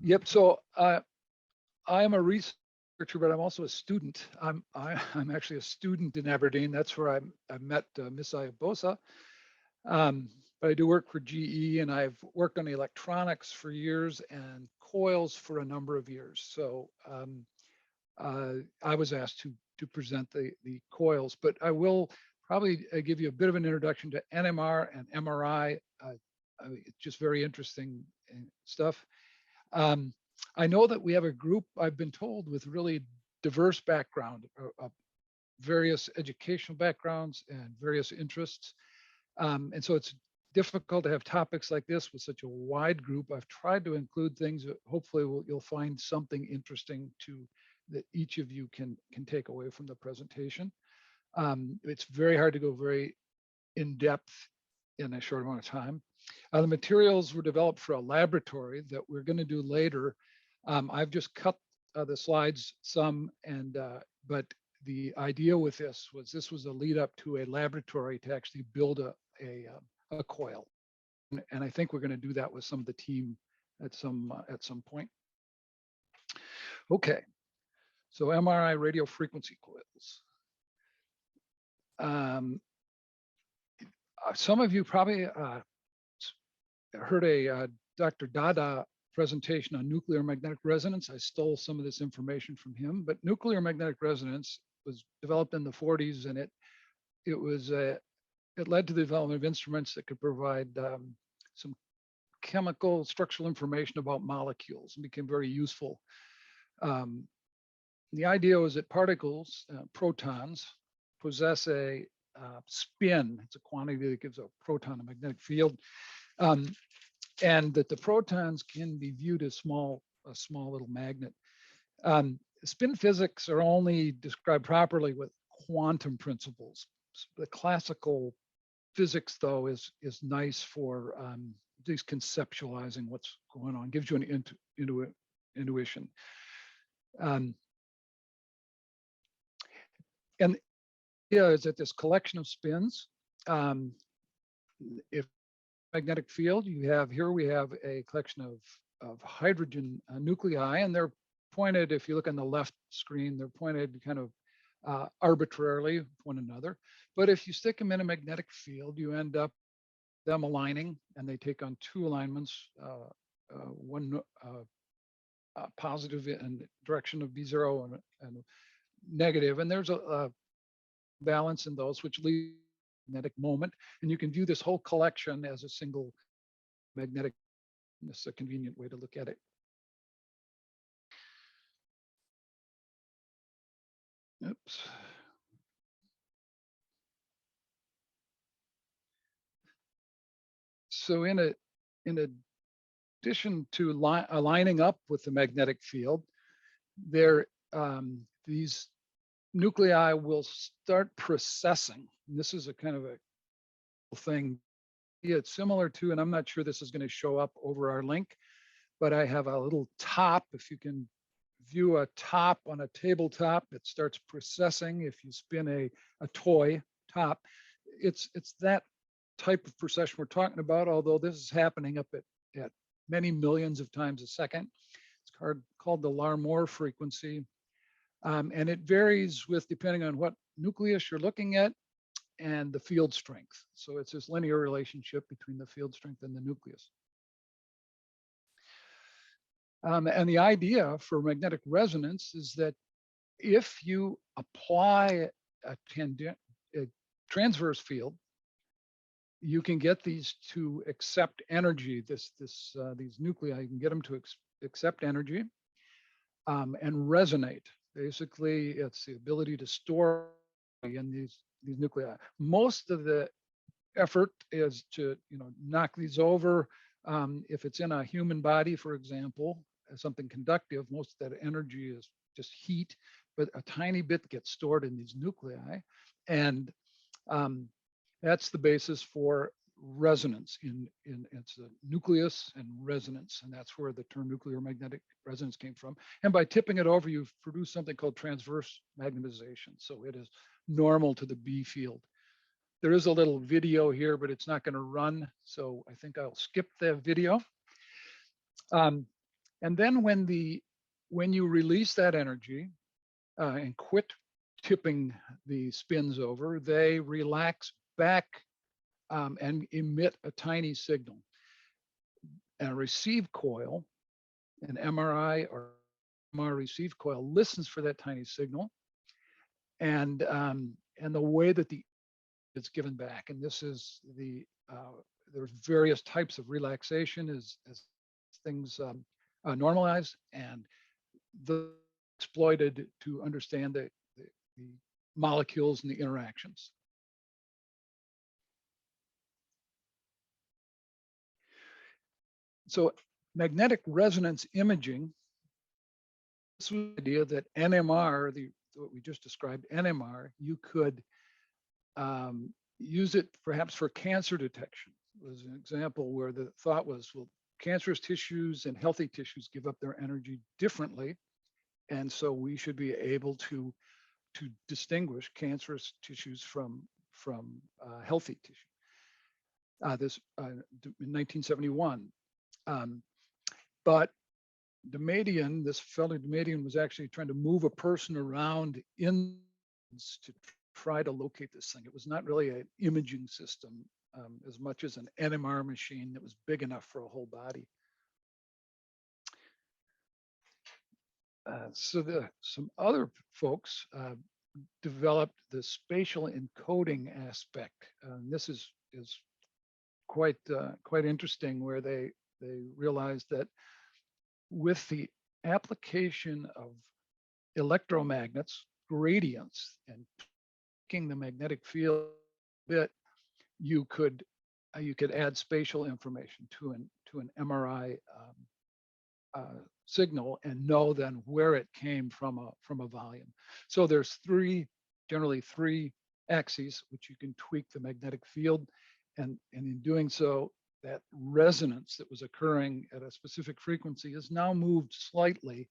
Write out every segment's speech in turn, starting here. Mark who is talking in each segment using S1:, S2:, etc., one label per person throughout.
S1: Yep. So I'm a researcher, but I'm also a student. I'm actually a student in Aberdeen. That's where I met Miss Ayabosa. But I do work for GE, and I've worked on electronics for years and coils for a number of years. So I was asked to present the coils, but I will probably give you a bit of an introduction to NMR and MRI. It's just very interesting stuff. I know that we have a group, I've been told, with really diverse background, various educational backgrounds and various interests. And so it's difficult to have topics like this with such a wide group. I've tried to include things that hopefully you'll find something interesting that each of you can take away from the presentation. It's very hard to go very in depth in a short amount of time. The materials were developed for a laboratory that we're going to do later. I've just cut the slides some, but the idea with this was a lead up to a laboratory to actually build a coil, and I think we're going to do that with some of the team at some point. Okay, so MRI radio frequency coils. Some of you probably heard a Dr. Dada presentation on nuclear magnetic resonance. I stole some of this information from him, but nuclear magnetic resonance was developed in the 40s, and it led to the development of instruments that could provide some chemical structural information about molecules and became very useful. The idea was that particles, protons, possess a spin. It's a quantity that gives a proton a magnetic field. And that the protons can be viewed as a small little magnet. Spin physics are only described properly with quantum principles. The classical physics, though, is nice for at least conceptualizing what's going on, gives you an intuition. And the idea is that this collection of spins, if magnetic field, we have a collection of hydrogen nuclei, and they're pointed, if you look on the left screen, they're pointed kind of arbitrarily with one another. But if you stick them in a magnetic field, you end up them aligning, and they take on two alignments, one positive in direction of B0 and negative, and there's a balance in those, which leads magnetic moment, and you can view this whole collection as a single magnetic. This is a convenient way to look at it. Oops. So in addition to aligning up with the magnetic field, these nuclei will start processing. And this is a kind of a thing. It's similar to, and I'm not sure this is going to show up over our link, but I have a little top. If you can view a top on a tabletop, it starts processing. If you spin a toy top, it's that type of procession we're talking about, although this is happening up at many millions of times a second. It's called the Larmor frequency. And it varies depending on what nucleus you're looking at and the field strength. So it's this linear relationship between the field strength and the nucleus. And the idea for magnetic resonance is that if you apply a transverse field, you can get these to accept energy. These nuclei, you can get them to accept energy and resonate. Basically, it's the ability to store in these nuclei. Most of the effort is to knock these over. If it's in a human body, for example, something conductive, most of that energy is just heat, but a tiny bit gets stored in these nuclei, and that's the basis for resonance. It's the nucleus and resonance, and that's where the term nuclear magnetic resonance came from. And by tipping it over, you've produced something called transverse magnetization. So it is normal to the B field. There is a little video here, but it's not going to run, so I think I'll skip the video. And then when you release that energy and quit tipping the spins over, they relax back and emit a tiny signal. And a receive coil, an MRI or MR receive coil, listens for that tiny signal, and the way that it's given back. And this is there's various types of relaxation as things normalize, and the exploited to understand the molecules and the interactions. So magnetic resonance imaging, this was the idea that NMR, what we just described, NMR, you could use it perhaps for cancer detection. It was an example where the thought was, well, cancerous tissues and healthy tissues give up their energy differently. And so we should be able to distinguish cancerous tissues from healthy tissue. This in 1971. But this fellow Damadian was actually trying to move a person around to try to locate this thing. It was not really an imaging system as much as an NMR machine that was big enough for a whole body. So some other folks developed the spatial encoding aspect. This is quite interesting, where they realized that with the application of electromagnets, gradients, and tweaking the magnetic field a bit, you could add spatial information to an MRI signal and know then where it came from a volume. So there's generally three axes which you can tweak the magnetic field, and in doing so, that resonance that was occurring at a specific frequency is now moved slightly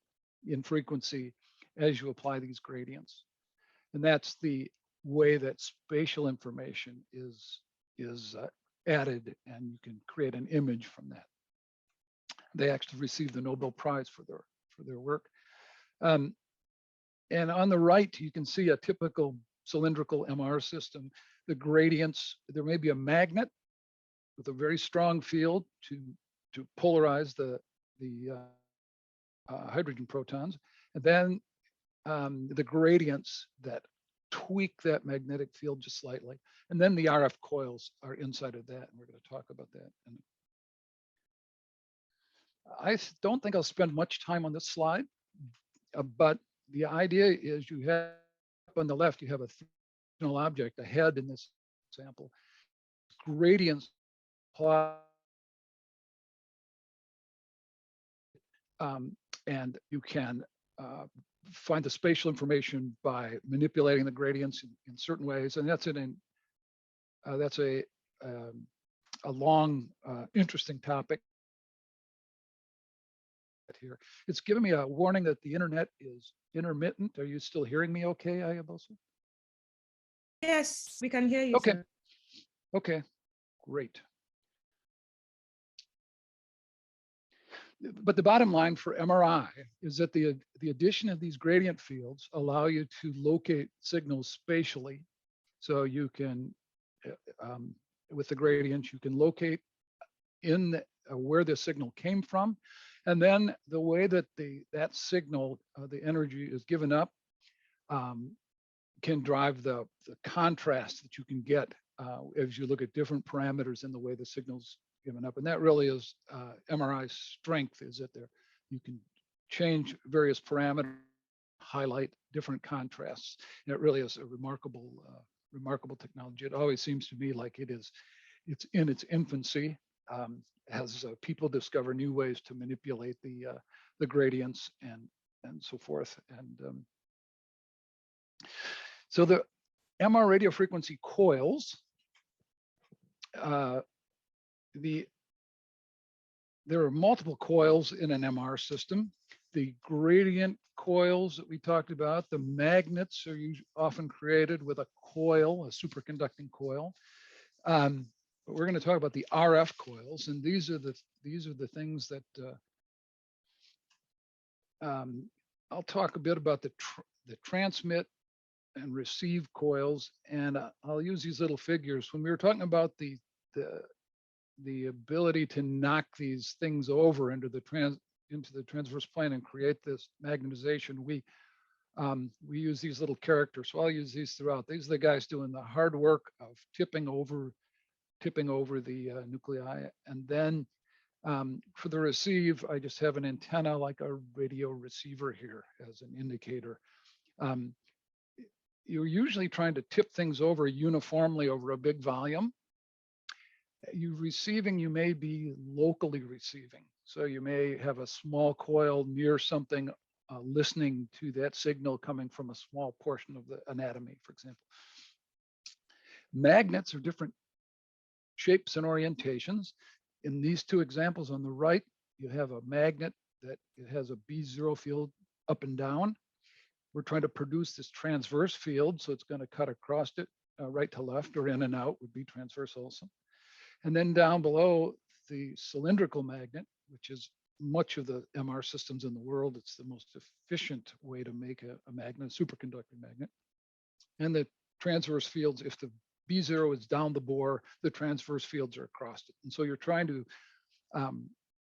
S1: in frequency as you apply these gradients. And that's the way that spatial information is added, and you can create an image from that. They actually received the Nobel Prize for their work. And on the right, you can see a typical cylindrical MR system. The gradients, there may be a magnet with a very strong field to polarize the hydrogen protons, and then the gradients that tweak that magnetic field just slightly. And then the RF coils are inside of that, and we're going to talk about that. And I don't think I'll spend much time on this slide, but the idea is you have on the left, you have a three-dimensional object, a head in this example. Gradients plot, and you can find the spatial information by manipulating the gradients in certain ways, and that's a long, interesting topic here. It's giving me a warning that the internet is intermittent. Are you still hearing me okay, Ayabosa?
S2: Yes, we can hear you,
S1: Okay.
S2: sir.
S1: Okay, great. But the bottom line for MRI is that the addition of these gradient fields allow you to locate signals spatially. So you can, with the gradients, you can locate where the signal came from. And then the way that that signal, the energy is given up, can drive the contrast that you can get as you look at different parameters in the way the signal's given up. And that really is MRI's strength, is that you can change various parameters, highlight different contrasts. And it really is a remarkable technology. It always seems to me like it's in its infancy as people discover new ways to manipulate the gradients and so forth. And so the MR radio frequency coils, there are multiple coils in an MR system. The gradient coils that we talked about, the magnets are often created with a coil, a superconducting coil. But we're going to talk about the RF coils, and these are the things that I'll talk a bit about the transmit and receive coils, and I'll use these little figures. When we were talking about the ability to knock these things over into the transverse plane and create this magnetization, we use these little characters. So I'll use these throughout. These are the guys doing the hard work of tipping over the nuclei, and then for the receive, I just have an antenna like a radio receiver here as an indicator. You're usually trying to tip things over uniformly over a big volume. You receiving, you may be locally receiving. So you may have a small coil near something listening to that signal coming from a small portion of the anatomy, for example. Magnets are different shapes and orientations. In these two examples on the right, you have a magnet that it has a B0 field up and down. We're trying to produce this transverse field, so it's going to cut across it, right to left, or in and out would be transverse also. And then down below, the cylindrical magnet, which is much of the MR systems in the world. It's the most efficient way to make a magnet, a superconducting magnet. And the transverse fields, if the B0 is down the bore, the transverse fields are across it. And so you're trying to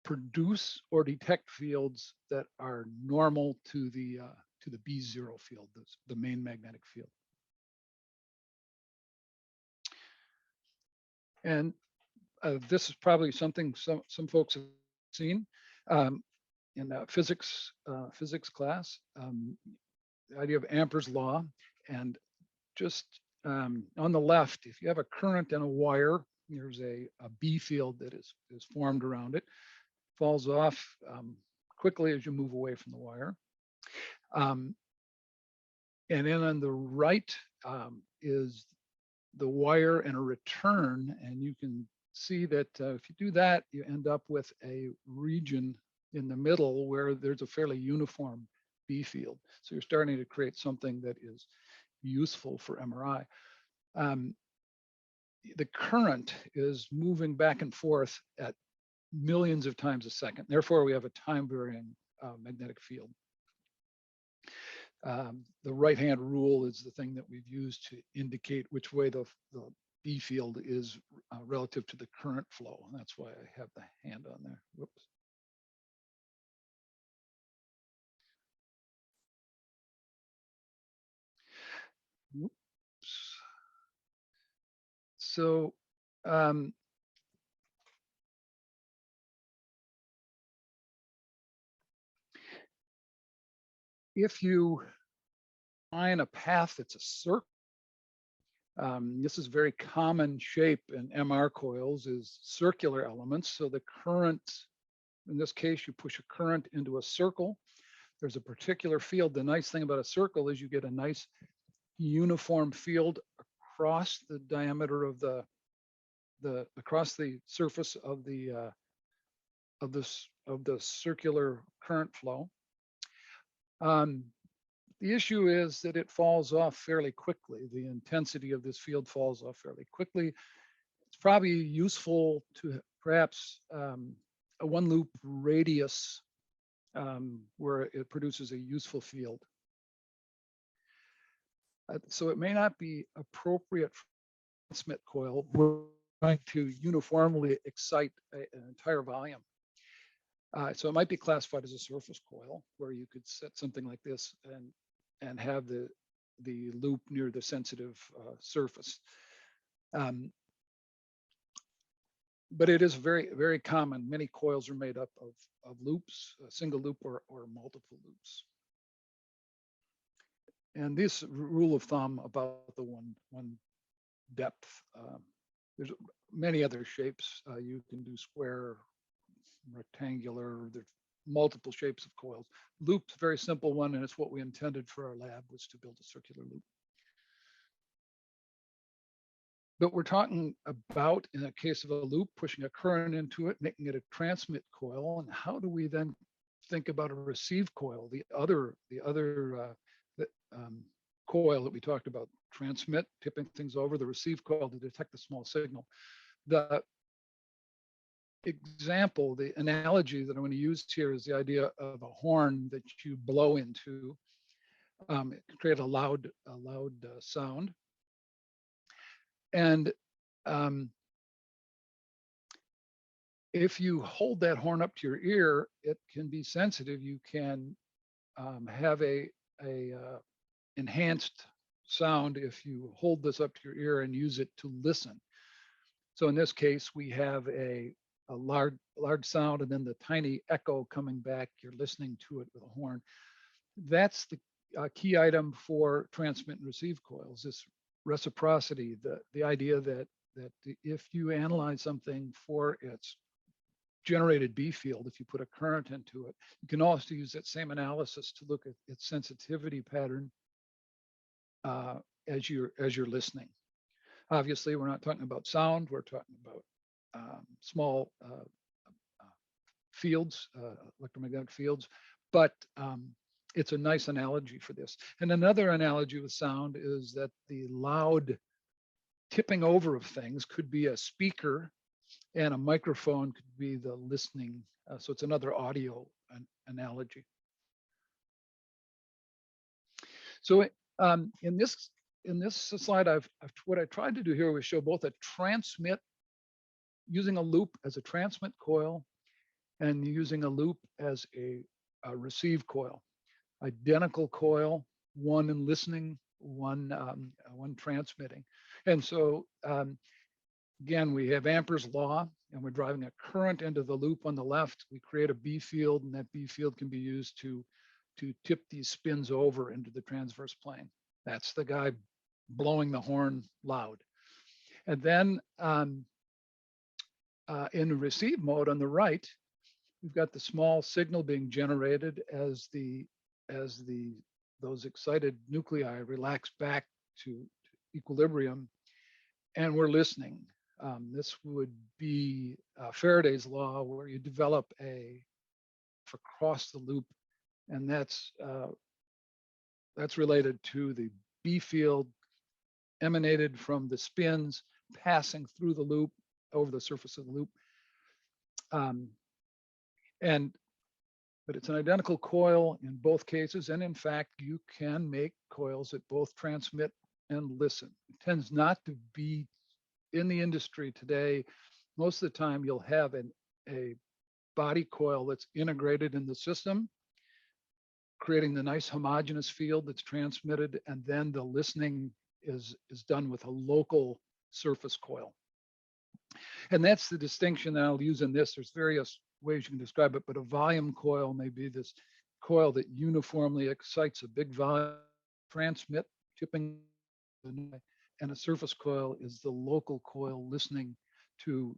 S1: produce or detect fields that are normal to the B0 field, the main magnetic field. And this is probably something some folks have seen in physics class. The idea of Ampere's law, and just on the left, if you have a current in a wire, there's a B field that is formed around it, falls off quickly as you move away from the wire. And then on the right is the wire and a return, and you can see that if you do that, you end up with a region in the middle where there's a fairly uniform B field. So you're starting to create something that is useful for MRI. The current is moving back and forth at millions of times a second. Therefore, we have a time varying magnetic field. The right-hand rule is the thing that we've used to indicate which way the B field is relative to the current flow. And that's why I have the hand on there. Whoops. Oops. So if you find a path that's a circle, this is a very common shape in MR coils, is circular elements. So the current, in this case, you push a current into a circle. There's a particular field. The nice thing about a circle is you get a nice uniform field across the diameter of across the surface of the circular current flow. The issue is that it falls off fairly quickly. The intensity of this field falls off fairly quickly. It's probably useful to perhaps a one loop radius where it produces a useful field. So it may not be appropriate for a transmit coil. We're trying to uniformly excite an entire volume. So it might be classified as a surface coil, where you could set something like this and have the loop near the sensitive surface. But it is very, very common. Many coils are made up of loops, a single loop or multiple loops. And this rule of thumb about the one depth, there's many other shapes. You can do square, rectangular, there's multiple shapes of coils. Loop's a very simple one, and it's what we intended for our lab, was to build a circular loop. But we're talking about, in a case of a loop, pushing a current into it, making it a transmit coil. And how do we then think about a receive coil, the other coil that we talked about? Transmit, tipping things over, the receive coil to detect the small signal. example, the analogy that I'm going to use here is the idea of a horn that you blow into. It can create a loud sound. And if you hold that horn up to your ear, it can be sensitive. You can have a enhanced sound if you hold this up to your ear and use it to listen. So in this case, we have a large sound and then the tiny echo coming back. You're listening to it with a horn. That's the key item for transmit and receive coils, this reciprocity, the idea that if you analyze something for its generated B field, if you put a current into it, you can also use that same analysis to look at its sensitivity pattern as you're listening. Obviously, we're not talking about sound. We're talking about small fields, electromagnetic fields, but it's a nice analogy for this. And another analogy with sound is that the loud tipping over of things could be a speaker, and a microphone could be the listening. So it's another audio analogy. So in this slide, what I tried to do here was show both a transmit, using a loop as a transmit coil, and using a loop as a receive coil. Identical coil, one in listening, one transmitting. And so again, we have Ampere's law, and we're driving a current into the loop on the left. We create a B field, and that B field can be used to tip these spins over into the transverse plane. That's the guy blowing the horn loud. And then in receive mode on the right, we've got the small signal being generated as those excited nuclei relax back to equilibrium, and we're listening. This would be Faraday's law, where you develop across the loop, and that's related to the B field emanated from the spins passing through the loop over the surface of the loop. But it's an identical coil in both cases, and in fact, you can make coils that both transmit and listen. It tends not to be in the industry today. Most of the time, you'll have a body coil that's integrated in the system, creating the nice homogeneous field that's transmitted, and then the listening is done with a local surface coil. And that's the distinction that I'll use in this. There's various ways you can describe it, but a volume coil may be this coil that uniformly excites a big volume, transmit, tipping, and a surface coil is the local coil listening to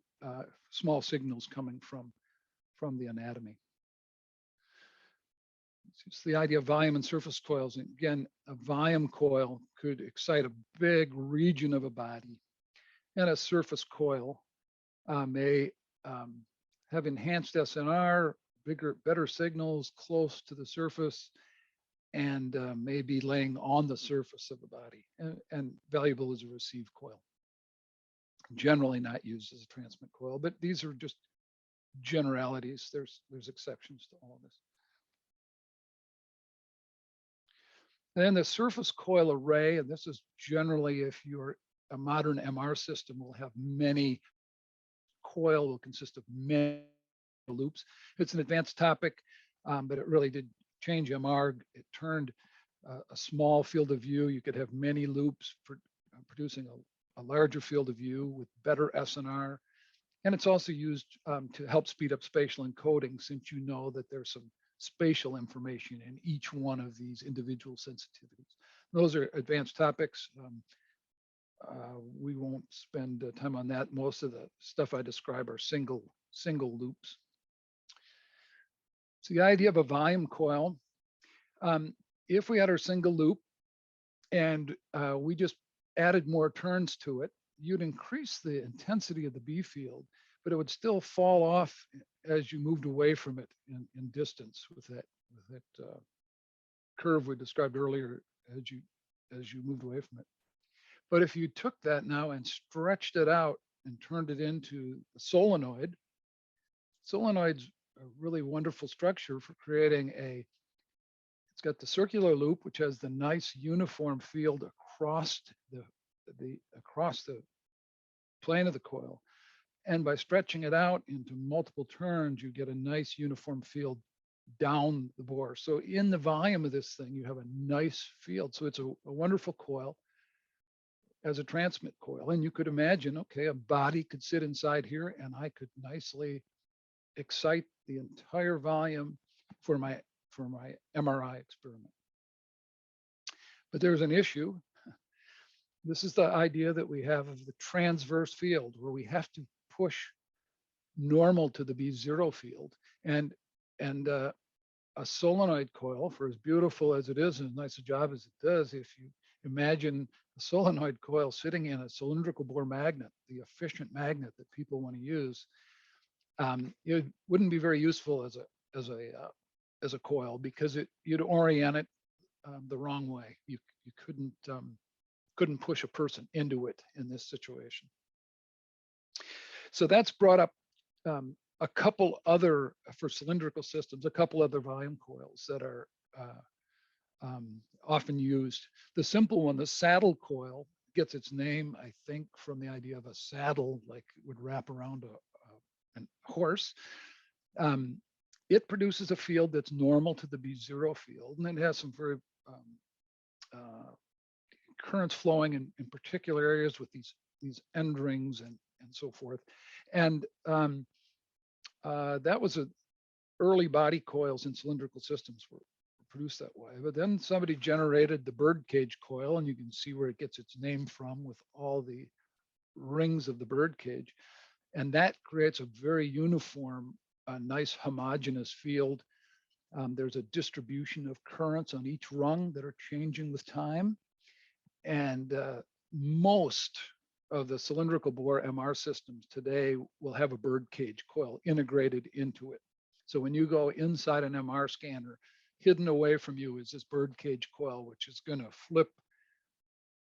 S1: small signals coming from the anatomy. It's the idea of volume and surface coils. And again, a volume coil could excite a big region of a body, and a surface coil may have enhanced SNR, better signals close to the surface, and may be laying on the surface of the body, and valuable as a receive coil. Generally not used as a transmit coil, but these are just generalities. There's exceptions to all of this. Then the surface coil array, and this is generally, if you're a modern MR system, will have many coil, will consist of many loops. It's an advanced topic, but it really did change MR. It turned a small field of view. You could have many loops producing a larger field of view with better SNR. And it's also used to help speed up spatial encoding, since you know that there's some spatial information in each one of these individual sensitivities. Those are advanced topics. We won't spend time on that. Most of the stuff I describe are single loops. So the idea of a volume coil, if we had our single loop and we just added more turns to it, you'd increase the intensity of the B field, but it would still fall off as you moved away from it in distance with that curve we described earlier as you moved away from it. But if you took that now and stretched it out and turned it into a solenoid, solenoid's a really wonderful structure for creating it's got the circular loop, which has the nice uniform field across across the plane of the coil. And by stretching it out into multiple turns, you get a nice uniform field down the bore. So in the volume of this thing, you have a nice field. So it's a wonderful coil as a transmit coil. And you could imagine, okay, a body could sit inside here and I could nicely excite the entire volume for my MRI experiment. But there's an issue. This is the idea that we have of the transverse field, where we have to push normal to the B0 field. And a solenoid coil, for as beautiful as it is and as nice a job as it does, if you imagine a solenoid coil sitting in a cylindrical bore magnet, the efficient magnet that people want to use, it wouldn't be very useful as a coil, because you'd orient it the wrong way. You couldn't push a person into it in this situation. So that's brought up a couple other, for cylindrical systems, a couple other volume coils that are often used. The simple one, the saddle coil, gets its name, I think, from the idea of a saddle, like it would wrap around a horse. It produces a field that's normal to the B0 field, and it has some very currents flowing in particular areas with these end rings and so forth. And that was early body coils in cylindrical systems were produced that way. But then somebody generated the birdcage coil, and you can see where it gets its name from with all the rings of the birdcage. And that creates a very uniform, nice homogeneous field. There's a distribution of currents on each rung that are changing with time. And most of the cylindrical bore MR systems today will have a birdcage coil integrated into it. So when you go inside an MR scanner, hidden away from you is this birdcage coil, which is going to flip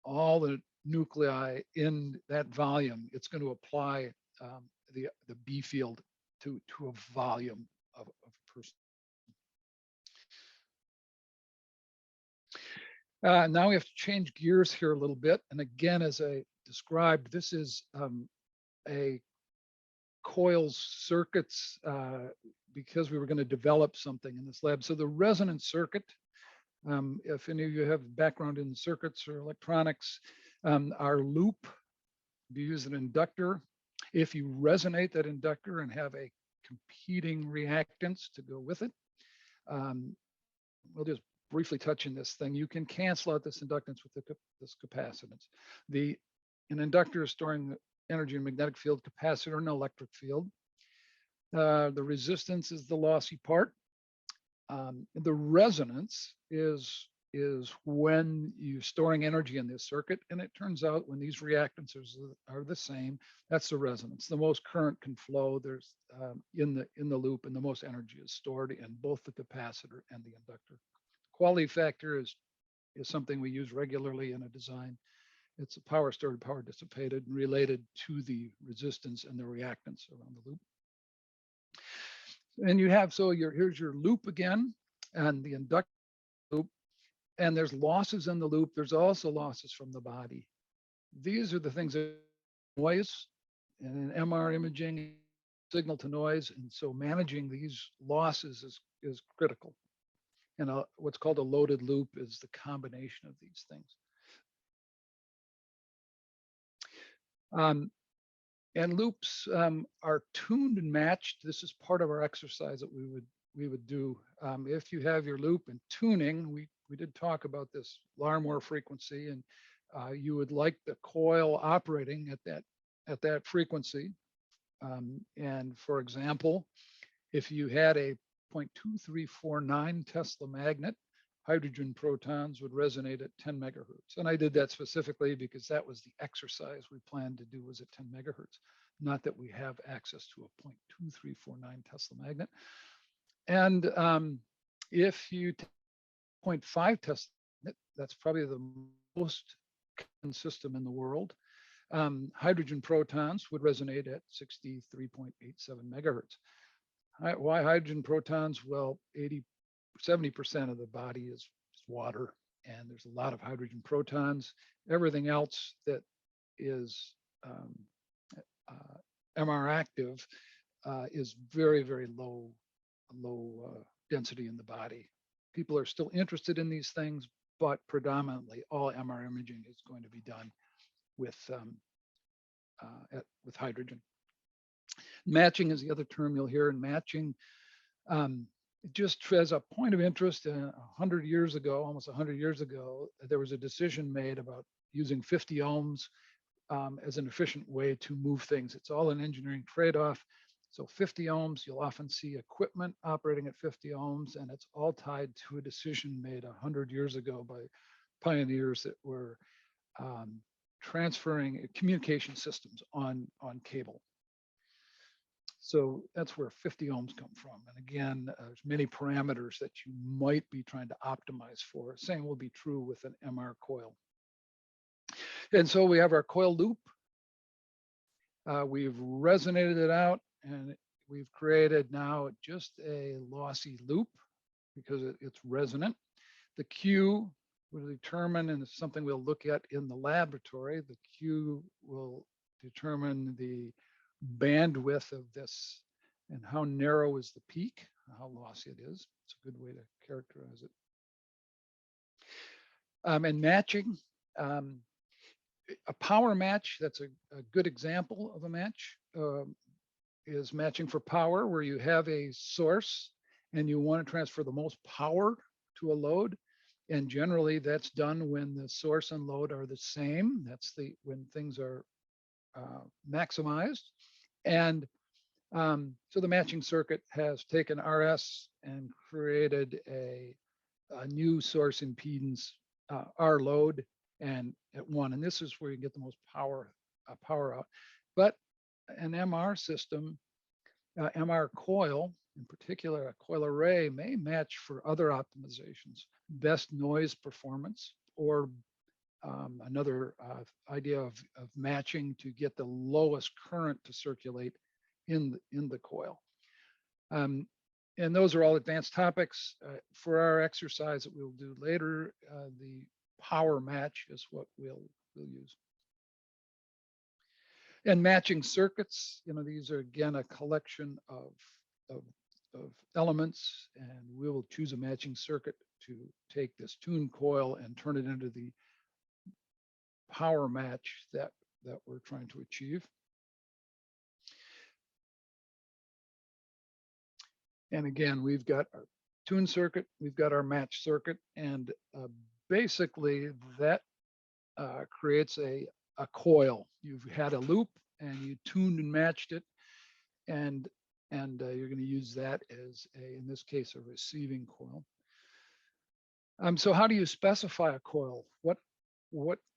S1: all the nuclei in that volume. It's going to apply the B field to a volume of a person. Now we have to change gears here a little bit. And again, as I described, this is a Coils circuits because we were going to develop something in this lab. So the resonance circuit, if any of you have background in circuits or electronics, our loop, you use an inductor. If you resonate that inductor and have a competing reactance to go with it, we'll just briefly touch on this thing. You can cancel out this inductance with this capacitance. An inductor is storing energy in a magnetic field, capacitor in an electric field. The resistance is the lossy part. The resonance is when you're storing energy in this circuit, and it turns out when these reactances are the same, that's the resonance. The most current can flow in the loop, and the most energy is stored in both the capacitor and the inductor. Quality factor is something we use regularly in a design. It's a power stored, power dissipated, and related to the resistance and the reactance around the loop. And you have, here's your loop again, and the inductor loop, and there's losses in the loop. There's also losses from the body. These are the things that noise, and in MR imaging, signal to noise, and so managing these losses is critical. And what's called a loaded loop is the combination of these things. And loops are tuned and matched. This is part of our exercise that we would do. If you have your loop and tuning, we did talk about this Larmor frequency, and you would like the coil operating at that frequency. And for example, if you had a 0.2349 Tesla magnet, hydrogen protons would resonate at 10 megahertz. And I did that specifically because that was the exercise we planned to do, was at 10 megahertz. Not that we have access to a 0.2349 Tesla magnet. And if you take 0.5 Tesla magnet, that's probably the most common system in the world. Hydrogen protons would resonate at 63.87 megahertz. Why hydrogen protons? Well, 70% of the body is water, and there's a lot of hydrogen protons. Everything else that is um, MR active is very, very low density in the body. People are still interested in these things, but predominantly all MR imaging is going to be done with with hydrogen. Matching is the other term you'll hear. And matching, just as a point of interest, 100 years ago, almost 100 years ago, there was a decision made about using 50 ohms as an efficient way to move things. It's all an engineering trade-off. So 50 ohms, you'll often see equipment operating at 50 ohms, and it's all tied to a decision made 100 years ago by pioneers that were transferring communication systems on cable. So that's where 50 ohms come from. And again, there's many parameters that you might be trying to optimize for. Same will be true with an MR coil. And so we have our coil loop. We've resonated it out, and we've created now just a lossy loop because it's resonant. The Q will determine, and it's something we'll look at in the laboratory, the Q will determine the bandwidth of this and how narrow is the peak, how lossy it is. It's a good way to characterize it. And matching, a power match, that's a good example of a match, is matching for power, where you have a source and you want to transfer the most power to a load. And generally that's done when the source and load are the same. That's when things are maximized. And so the matching circuit has taken RS and created a new source impedance, R load, and at 1. And this is where you get the most power out. But an MR system, MR coil, in particular, a coil array may match for other optimizations, best noise performance, or another idea of matching to get the lowest current to circulate in the coil. And those are all advanced topics. For our exercise that we'll do later, the power match is what we'll use. And matching circuits, these are again a collection of elements, and we will choose a matching circuit to take this tuned coil and turn it into the power match that we're trying to achieve. And again, we've got our tune circuit, we've got our match circuit, and basically that creates a coil. You've had a loop and you tuned and matched it, and you're going to use that as in this case, a receiving coil. So how do you specify a coil? What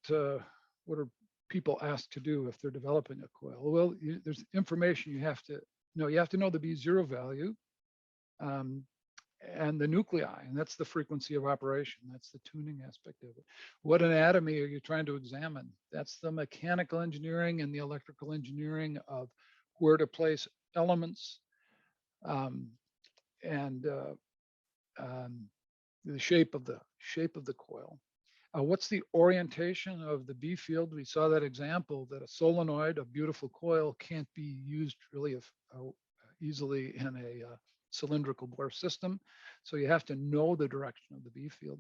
S1: are people asked to do if they're developing a coil? Well, there's information you have to know. You have to know the B0 value and the nuclei, and that's the frequency of operation. That's the tuning aspect of it. What anatomy are you trying to examine? That's the mechanical engineering and the electrical engineering of where to place elements, and the shape of the coil. What's the orientation of the B field? We saw that example that a solenoid, a beautiful coil, can't be used really easily in a cylindrical bore system. So you have to know the direction of the B field.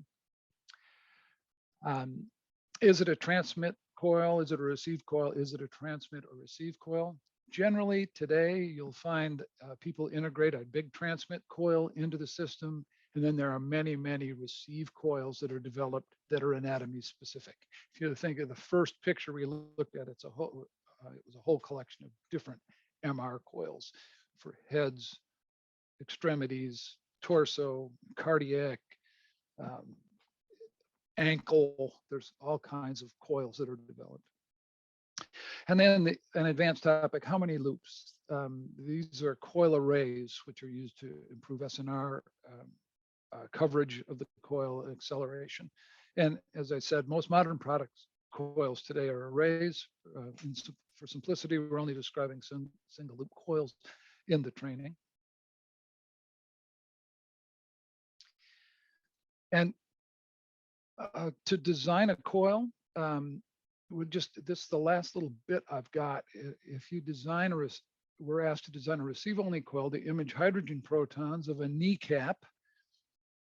S1: Is it a transmit coil? Is it a receive coil? Is it a transmit or receive coil? Generally today, you'll find people integrate a big transmit coil into the system, and then there are many, many receive coils that are developed that are anatomy specific. If you think of the first picture we looked at, it was a whole collection of different MR coils for heads, extremities, torso, cardiac, ankle. There's all kinds of coils that are developed. And then an advanced topic, how many loops? These are coil arrays, which are used to improve SNR coverage of the coil and acceleration. And as I said, most modern products, coils today are arrays. For simplicity, we're only describing single loop coils in the training. And to design a coil, this is the last little bit I've got. If you design we're asked to design a receive-only coil to image hydrogen protons of a kneecap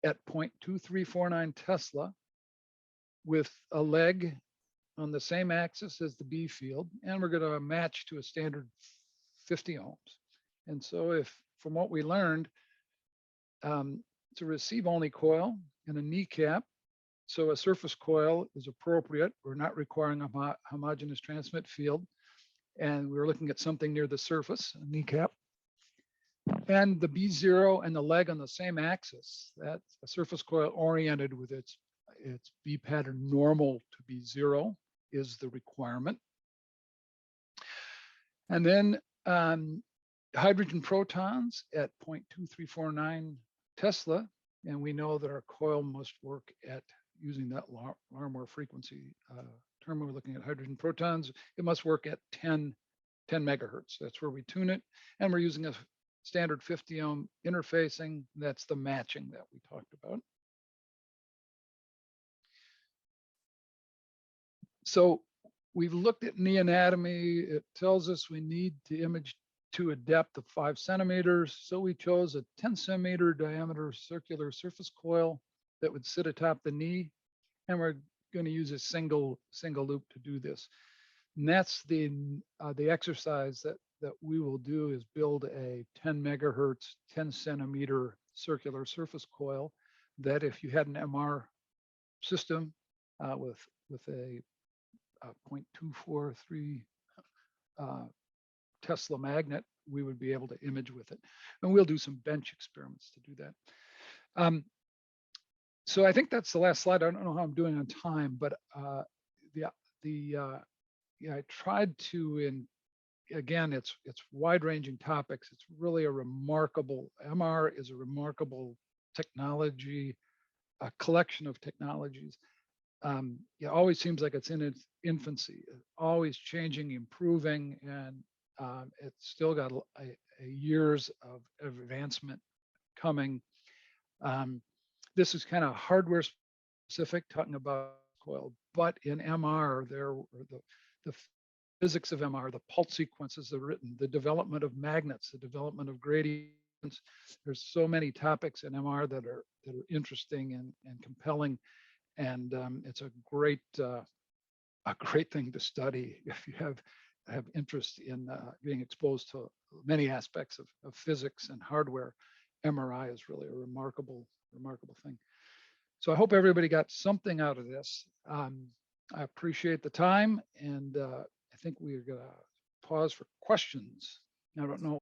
S1: at 0.2349 Tesla with a leg on the same axis as the B field, and we're going to match to a standard 50 ohms. And so if, from what we learned, it's a receive-only coil and a kneecap, so a surface coil is appropriate. We're not requiring a homogeneous transmit field, and we're looking at something near the surface, a kneecap. And the B0 and the leg on the same axis, that's a surface coil oriented with its B pattern normal to B0 is the requirement. And then hydrogen protons at 0.2349 Tesla, and we know that our coil must work at using that Larmor frequency term. We're looking at hydrogen protons. It must work at 10 megahertz. That's where we tune it. And we're using a standard 50 ohm interfacing. That's the matching that we talked about. So we've looked at knee anatomy. It tells us we need to image to a depth of 5 centimeters. So we chose a 10 centimeter diameter circular surface coil that would sit atop the knee. And we're going to use a single loop to do this. And that's the exercise that we will do, is build a 10 megahertz, 10 centimeter circular surface coil that, if you had an MR system with a 0.243 Tesla magnet, we would be able to image with it. And we'll do some bench experiments to do that. So I think that's the last slide. I don't know how I'm doing on time, but I tried to, again, it's wide-ranging topics. It's really a remarkable, MR is a remarkable technology, a collection of technologies. It always seems like it's in its infancy, always changing, improving, and it's still got a years of advancement coming. This is kind of hardware specific, talking about coil, but in MR, the physics of MR, the pulse sequences that are written, the development of magnets, the development of gradients. There's so many topics in MR that are interesting and compelling, and it's a great thing to study if you have interest in being exposed to many aspects of physics and hardware. MRI is really a remarkable thing. So I hope everybody got something out of this. I appreciate the time, and I think we're going to pause for questions. I don't know